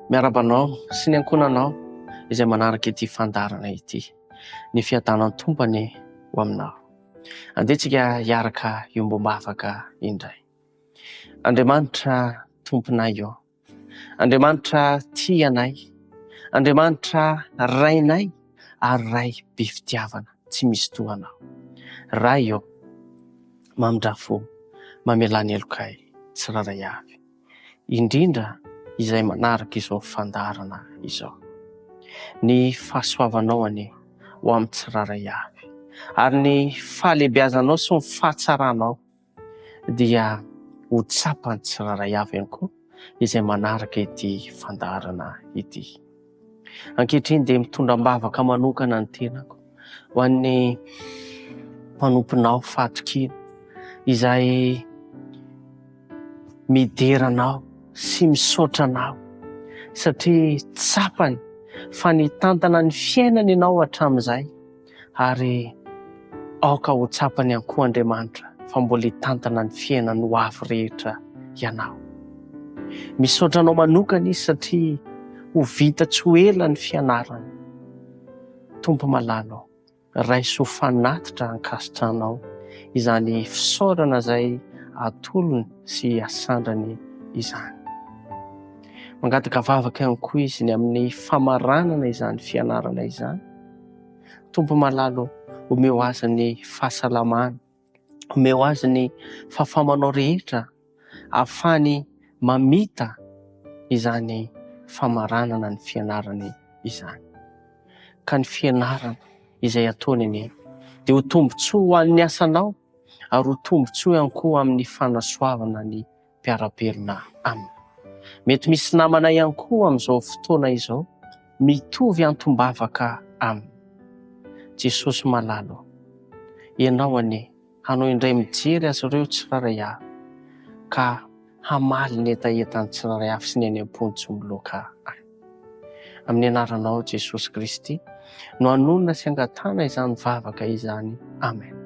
Miarabanao sy ny ankonanao izay manaraka ity fandarana ity. Ny fiadanan'ny tompony ho aminao. Andehantsika hiaraka iombom-bavaka indray. Andriamanitra tomponay eo. Andriamanitra tia anay. Andriamanitra rainay ary ray be fitiavana tsy misy tohanao. Ray eo mamindrafo mamelany elokay tsiraray avy. Indrindra izay manaraka izao fandarana izao. Ny fahasoavanao ani ho amin'ny tsiraray avy. Ary ny fahalebiazanao sy ny fahatsaranao dia ho tsapany tsiraray avy ihany koa izay manaraka ity fandarana ity. Ankehitriny dia mitondram-bavaka manokana ny tenako ho an'ny mpanomponao fahatokina izay mideranao sy misaotra anao satria tsapany fa nitantana ny fiainana ianao hatramin'izay ary aoka ho tsapany ihany koa Andriamanitra fa mbola hitantana ny fiainany ho avy rehetra ianao. Misaotra anao manokana izy satria ho vita tsy ho ela ny fianarana. Tompo malalo, raiso fanatitra ankasitranao izany fisaorana izay atolony sy asandrany izany. Mangataka vavaka ihany koa izy ny amin'ny famaranana izany fianarana izany. Tompo malalo, omeo azy ny fahasalamana, omeo azy ny fahafamanao rehetra ahafany mamita izany famaranana ny fianarany izany. Ka ny fianarana izay ataony anie dia ho tombotsoa ho an'ny asanao ary ho tombotsoa ihany koa amin'ny fanasoavana ny mpiara-belona aminy. Mety misy namana ihany koa amin'izao fotoana izao mitovy antom-bavaka aminy. Jesosy malalo, ianao anie hanao indray mijery azy ireo tsiraray avy ka hamaly ny etaetany tsiraray avy sy ny any am-pony tsy miloaka any. Amin'ny anaranao Jesosy Kristy no hanonona sy angatana izany vavaka izany. Amen.